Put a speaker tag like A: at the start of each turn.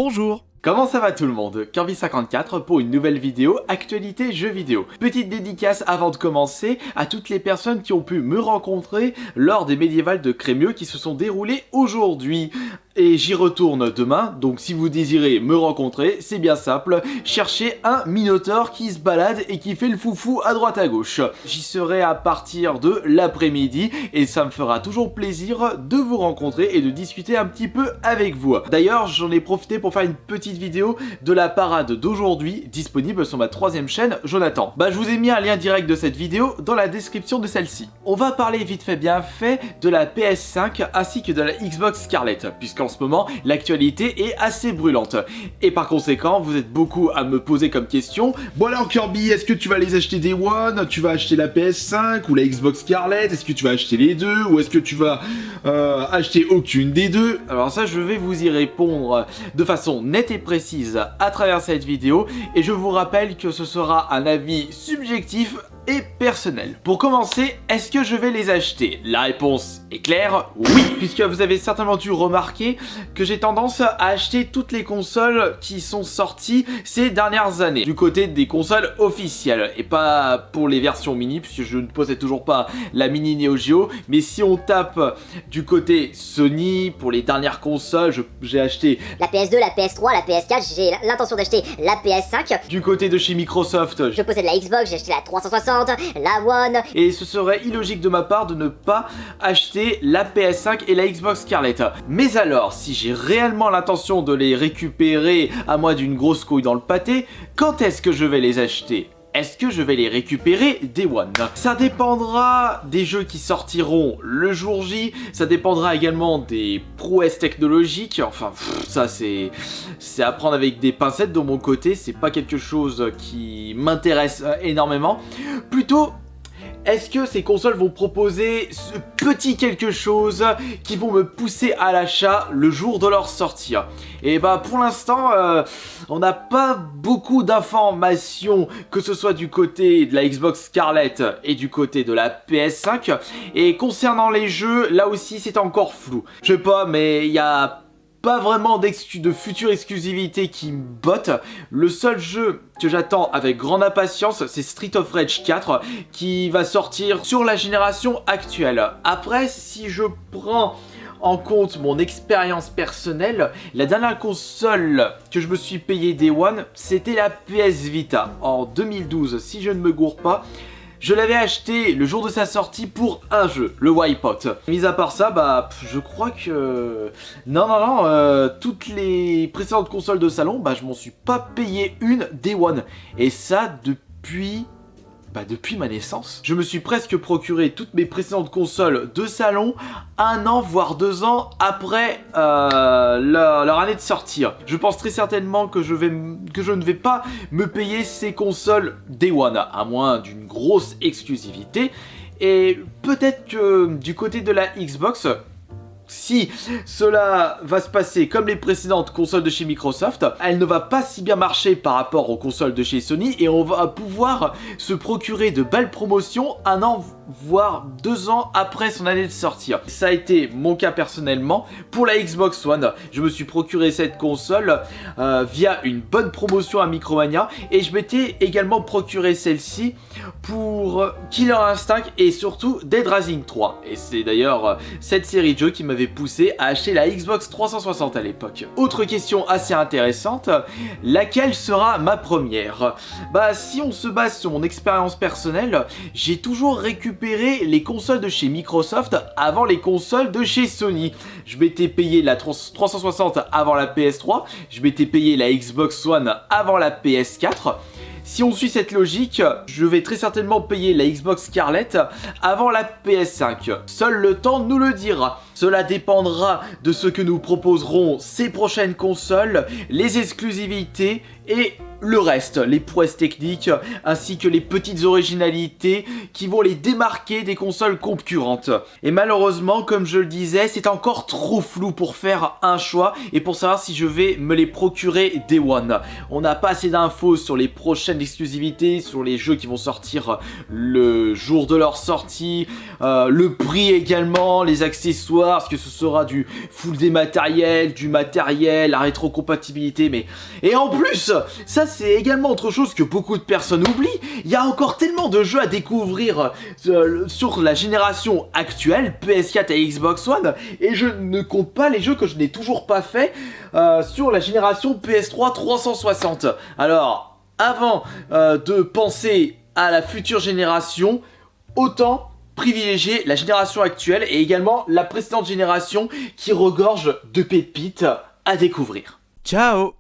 A: Bonjour.
B: Comment ça va tout le monde? Kirby54 pour une nouvelle vidéo actualité jeux vidéo. Petite dédicace avant de commencer à toutes les personnes qui ont pu me rencontrer lors des médiévales de Crémieux qui se sont déroulées aujourd'hui. Et j'y retourne demain, donc si vous désirez me rencontrer, c'est bien simple, cherchez un minotaure qui se balade et qui fait le foufou à droite à gauche. J'y serai à partir de l'après-midi et ça me fera toujours plaisir de vous rencontrer et de discuter un petit peu avec vous. D'ailleurs, j'en ai profité pour faire une petite vidéo de la parade d'aujourd'hui, disponible sur ma 3ème chaîne, Jonathan. Je vous ai mis un lien direct de cette vidéo dans la description de celle-ci. On va parler vite fait bien fait de la PS5 ainsi que de la Xbox Scarlett, puisqu'en ce moment, l'actualité est assez brûlante. Et par conséquent, vous êtes beaucoup à me poser comme question. Bon alors Kirby, est-ce que tu vas les acheter Day One? Tu vas acheter la PS5 ou la Xbox Scarlett? Est-ce que tu vas acheter les deux? Ou est-ce que tu vas acheter aucune des deux? Alors ça, je vais vous y répondre de façon nette et précise à travers cette vidéo. Et je vous rappelle que ce sera un avis subjectif et personnel. Pour commencer, est-ce que je vais les acheter? La réponse est claire, oui, puisque vous avez certainement dû remarquer que j'ai tendance à acheter toutes les consoles qui sont sorties ces dernières années, du côté des consoles officielles, et pas pour les versions mini, puisque je ne possède toujours pas la mini Neo Geo, mais si on tape du côté Sony, pour les dernières consoles, j'ai acheté
C: la PS2, la PS3, la PS4, j'ai l'intention d'acheter la PS5.
B: Du côté de chez Microsoft,
C: je possède la Xbox, j'ai acheté la 360, la One.
B: Et ce serait illogique de ma part de ne pas acheter la PS5 et la Xbox Scarlett. Mais alors, si j'ai réellement l'intention de les récupérer à moins d'une grosse couille dans le pâté, quand est-ce que je vais les acheter ? Est-ce que je vais les récupérer Day One? Ça dépendra des jeux qui sortiront le jour J, ça dépendra également des prouesses technologiques, enfin ça c'est à prendre avec des pincettes de mon côté, c'est pas quelque chose qui m'intéresse énormément. Plutôt, est-ce que ces consoles vont proposer ce petit quelque chose qui vont me pousser à l'achat le jour de leur sortie? Et pour l'instant, on n'a pas beaucoup d'informations, que ce soit du côté de la Xbox Scarlett et du côté de la PS5. Et concernant les jeux, là aussi c'est encore flou. Je sais pas, mais il y a pas vraiment de future exclusivité qui me botte. Le seul jeu que j'attends avec grande impatience, c'est Street of Rage 4 qui va sortir sur la génération actuelle. Après, si je prends en compte mon expérience personnelle, la dernière console que je me suis payée Day One, c'était la PS Vita en 2012, si je ne me gourre pas. Je l'avais acheté le jour de sa sortie pour un jeu, le Wipeout. Mis à part ça, je crois que... Non, toutes les précédentes consoles de salon, je m'en suis pas payé une Day One. Et ça depuis ma naissance. Je me suis presque procuré toutes mes précédentes consoles de salon 1 an voire 2 ans après leur année de sortie. Je pense très certainement que je ne vais pas me payer ces consoles Day One, à moins d'une grosse exclusivité. Et peut-être que du côté de la Xbox, si cela va se passer comme les précédentes consoles de chez Microsoft, elle ne va pas si bien marcher par rapport aux consoles de chez Sony et on va pouvoir se procurer de belles promotions 1 an voire 2 ans après son année de sortie. Ça a été mon cas personnellement. Pour la Xbox One, je me suis procuré cette console via une bonne promotion à Micromania et je m'étais également procuré celle-ci pour Killer Instinct et surtout Dead Rising 3. Et c'est d'ailleurs cette série de jeux qui m'avait poussé à acheter la Xbox 360 à l'époque. Autre question assez intéressante, laquelle sera ma première? Si on se base sur mon expérience personnelle, j'ai toujours récupéré les consoles de chez Microsoft avant les consoles de chez Sony. Je m'étais payé la 360 avant la PS3, je m'étais payé la Xbox One avant la PS4. Si on suit cette logique, je vais très certainement payer la Xbox Scarlett avant la PS5. Seul le temps nous le dira. Cela dépendra de ce que nous proposeront ces prochaines consoles, les exclusivités et le reste, les prouesses techniques, ainsi que les petites originalités qui vont les démarquer des consoles concurrentes. Et malheureusement, comme je le disais, c'est encore trop flou pour faire un choix et pour savoir si je vais me les procurer Day One. On n'a pas assez d'infos sur les prochaines exclusivités, sur les jeux qui vont sortir le jour de leur sortie, le prix également, les accessoires, est-ce que ce sera du full dématériel, du matériel, la rétrocompatibilité, mais... Et en plus, ça c'est également autre chose que beaucoup de personnes oublient, il y a encore tellement de jeux à découvrir sur la génération actuelle, PS4 et Xbox One, et je ne compte pas les jeux que je n'ai toujours pas fait sur la génération PS3 360. Alors, avant de penser à la future génération, autant privilégier la génération actuelle et également la précédente génération qui regorge de pépites à découvrir.
A: Ciao!